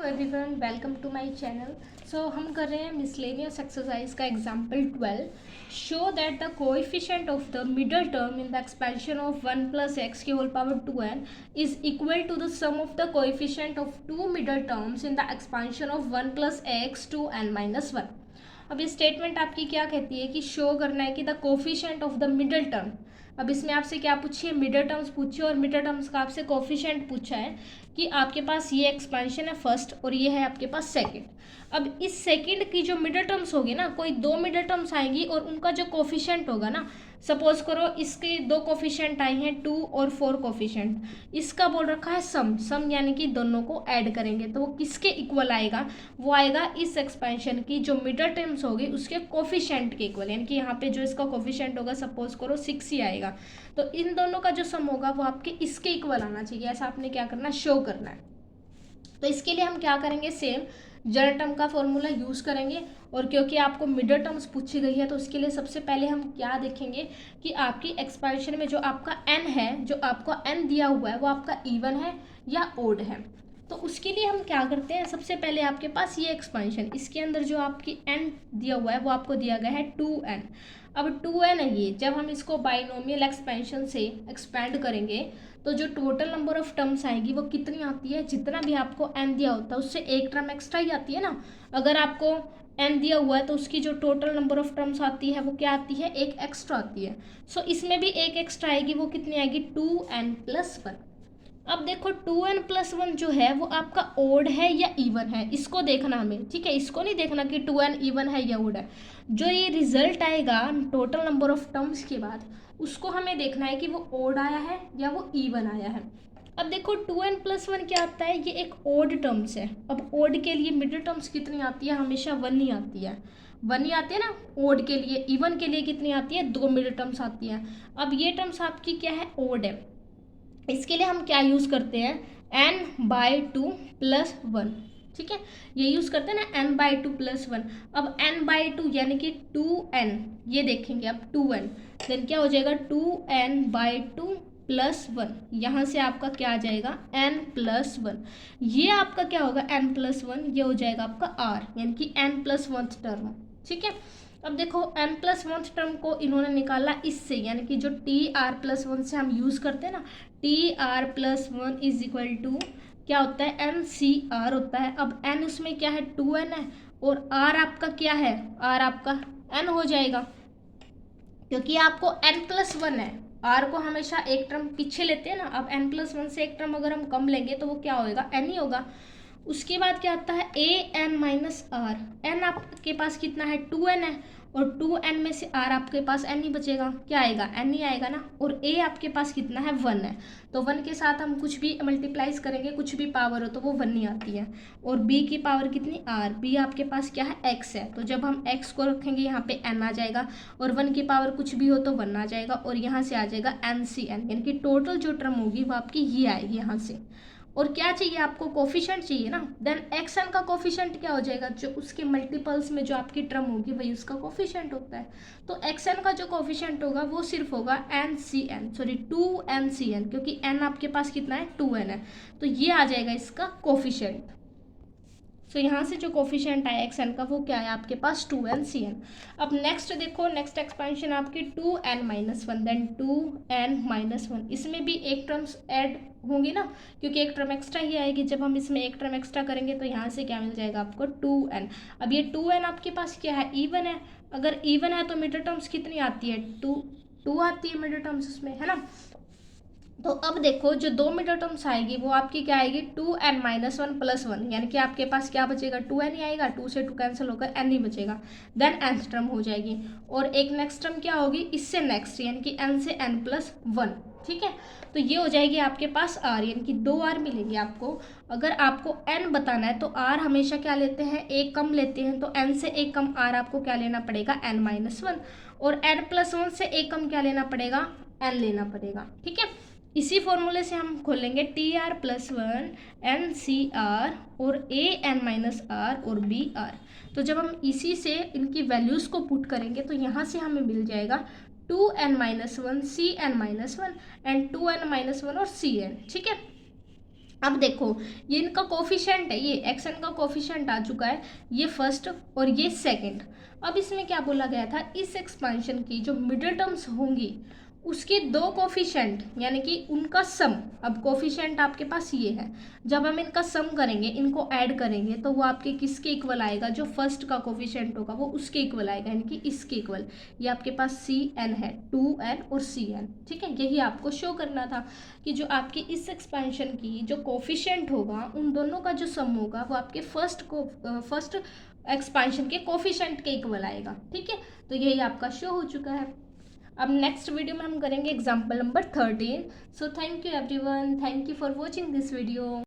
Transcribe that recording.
Everyone, welcome to my channel. So हम कर रहे हैं मिसलेनियस एक्सरसाइज का example 12। Show that the coefficient of the middle term in the expansion of 1 plus x की whole power 2n is equal to the sum of the coefficient of two middle terms in the expansion of 1 plus x to n minus 1। अब ये statement आपकी क्या कहती है कि show करना है कि the coefficient of the middle term. अब इसमें आपसे क्या पूछिए, मिडल टर्म्स पूछिए और मिडल टर्म्स का आपसे कोएफिशिएंट पूछा है कि आपके पास ये एक्सपेंशन है फर्स्ट और ये है आपके पास सेकंड। अब इस सेकंड की जो मिडल टर्म्स होगी ना, कोई दो मिडल टर्म्स आएंगी और उनका जो कोएफिशिएंट होगा ना, सपोज करो इसके दो कोएफिशिएंट आई हैं 2 और 4 कोएफिशिएंट, इसका बोल रखा है सम यानी कि दोनों को ऐड करेंगे तो वो किसके इक्वल आएगा, वो आएगा इस एक्सपेंशन की जो मिडल टर्म्स होगी उसके कोएफिशिएंट के इक्वल। यानी कि यहाँ पे जो इसका कोएफिशिएंट होगा सपोज करो 6 ही आएगा, तो इन दोनों का जो सम होगा वो आपके इसके इक्वल आना चाहिए। ऐसा आपने क्या करना है, शो करना है। तो इसके लिए हम क्या करेंगे, सेम जनरल टर्म का फॉर्मूला यूज़ करेंगे। और क्योंकि आपको मिडल टर्म्स पूछी गई है तो उसके लिए सबसे पहले हम क्या देखेंगे कि आपकी एक्सपेंशन में जो आपका n है, जो आपको n दिया हुआ है वो आपका इवन है या ओड है। तो उसके लिए हम क्या करते हैं, सबसे पहले आपके पास ये एक्सपेंशन, इसके अंदर जो आपकी n दिया हुआ है वो आपको दिया गया है 2n। अब 2n है ये, जब हम इसको बाइनोमियल एक्सपेंशन से एक्सपेंड करेंगे तो जो टोटल नंबर ऑफ टर्म्स आएगी वो कितनी आती है, जितना भी आपको n दिया होता है उससे एक टर्म एक्स्ट्रा ही आती है ना। अगर आपको n दिया हुआ है तो उसकी जो टोटल नंबर ऑफ टर्म्स आती है वो क्या आती है, एक एक्स्ट्रा आती है। सो इसमें भी एक एक्स्ट्रा आएगी, वो कितनी आएगी 2n प्लस 1। अब देखो 2n प्लस 1 जो है वो आपका ओड है या इवन है, इसको देखना हमें, ठीक है। इसको नहीं देखना कि 2n इवन है या ओड है। जो ये रिजल्ट आएगा टोटल नंबर ऑफ टर्म्स के बाद, उसको हमें देखना है कि वो ओड आया है या वो इवन आया है। अब देखो 2n प्लस 1 क्या आता है, ये एक ओड टर्म्स है। अब ओड के लिए मिडिल टर्म्स कितनी आती है, हमेशा 1 ही आती है, 1 ही आती है ना ओड के लिए। इवन के लिए कितनी आती है, 2 मिडिल टर्म्स आती हैं। अब ये टर्म्स आपकी क्या है, ओड है। इसके लिए हम क्या यूज़ करते हैं, n/2 प्लस 1, ठीक है, ये यूज़ करते हैं ना n/2 प्लस 1। अब n/2 यानी कि 2n, ये देखेंगे अब 2n, देन क्या हो जाएगा 2n/2 प्लस 1। यहाँ से आपका क्या आ जाएगा n प्लस 1, ये आपका क्या होगा n प्लस 1, ये हो जाएगा आपका r यानी कि n प्लस 1 टर्म, ठीक है। अब देखो n प्लस 1 टर्म को इन्होंने निकाला इससे, यानी कि जो TR प्लस 1 से हम यूज़ करते हैं ना, TR plus 1 is equal to क्या होता है, NCR होता है। अब n उसमें क्या है 2n है और r आपका क्या है, r आपका n हो जाएगा, क्योंकि आपको n प्लस 1 है। r को हमेशा एक टर्म पीछे लेते हैं ना, अब n प्लस 1 से एक टर्म अगर हम कम लेंगे तो वो क्या होएगा, n ही होगा। उसके बाद क्या आता है an माइनस आर, n आपके पास कितना है 2n है और 2n में से r आपके पास n ही बचेगा, क्या आएगा n ही आएगा ना। और a आपके पास कितना है 1 है, तो 1 के साथ हम कुछ भी मल्टीप्लाइज करेंगे, कुछ भी पावर हो तो वो 1 ही आती है। और b की पावर कितनी r, b आपके पास क्या है x है, तो जब हम x को रखेंगे यहाँ पे n आ जाएगा और 1 की पावर कुछ भी हो तो 1 आ जाएगा और यहाँ से आ जाएगा NCN, यानी कि टोटल जो टर्म होगी वो आपकी ये आएगी यहाँ से। और क्या चाहिए आपको, कोफिशिएंट चाहिए ना, देन xn का कोफिशिएंट क्या हो जाएगा, जो उसके मल्टीपल्स में जो आपकी टर्म होगी वही उसका कोफिशिएंट होता है। तो xn का जो कोफिशिएंट होगा वो सिर्फ होगा NCN, सॉरी 2NCN, क्योंकि n आपके पास कितना है 2n है, तो ये आ जाएगा इसका कोफिशिएंट। सो यहाँ से जो कोफिशिएंट आया xn का वो क्या है आपके पास 2NCN। अब नेक्स्ट देखो, नेक्स्ट एक्सपेंशन आपकी 2n minus 1, then 2n minus 1, इसमें भी एक टर्म्स ऐड होंगी ना, क्योंकि एक टर्म एक्स्ट्रा ही आएगी। जब हम इसमें एक टर्म एक्स्ट्रा करेंगे तो यहाँ से क्या मिल जाएगा आपको 2n। अब ये 2n आपके पास क्या है, इवन है। अगर इवन है तो मिडिल टर्म्स कितनी आती है, 2 आती है मिडिल टर्म्स उसमें, है ना। तो अब देखो जो दो मिडल टर्म्स आएगी वो आपकी क्या आएगी 2n माइनस 1 प्लस 1, यानी कि आपके पास क्या बचेगा 2n ही आएगा, 2 से 2 कैंसिल होकर n ही बचेगा, देन nth टर्म हो जाएगी। और एक नेक्स्ट टर्म क्या होगी इससे नेक्स्ट, यानी कि n से n प्लस 1, ठीक है। तो ये हो जाएगी आपके पास r, यानी कि 2 r मिलेंगे आपको। अगर आपको n बताना है तो r हमेशा क्या लेते हैं, एक कम लेते हैं, तो n से एक कम r आपको क्या लेना पड़ेगा n माइनस 1, और n प्लस 1 से एक कम क्या लेना पड़ेगा, n लेना पड़ेगा, ठीक है। इसी फॉर्मूले से हम खोलेंगे TR प्लस 1 NCR और AN माइनस R और BR। तो जब हम इसी से इनकी वैल्यूज़ को पुट करेंगे तो यहाँ से हमें मिल जाएगा 2n minus 1 CN minus 1 and 2n minus 1 और CN, ठीक है। अब देखो, ये इनका कोफिशिएंट है, ये एक्सन का कोफिशिएंट आ चुका है, ये फर्स्ट और ये सेकंड। अब इसमें क्या बोला गया था, इस एक्सपेंशन की जो मिडिल टर्म्स होंगी उसके दो कोफिशिएंट यानी कि उनका सम। अब कोफिशिएंट आपके पास ये है, जब हम इनका सम करेंगे, इनको ऐड करेंगे, तो वो आपके किसके इक्वल आएगा, जो फर्स्ट का कोफिशिएंट होगा वो उसके इक्वल आएगा, यानी कि इसके इक्वल। ये आपके पास सी एन है, 2n और सी एन, ठीक है। यही आपको शो करना था कि जो आपकी इस एक्सपेंशन की जो कोफिशिएंट होगा उन दोनों का जो सम होगा वो आपके फर्स्ट एक्सपेंशन के कोफिशिएंट के इक्वल आएगा, ठीक है। तो यही आपका शो हो चुका है। अब नेक्स्ट वीडियो में हम करेंगे example number 13। So thank you everyone, thank you for watching this video.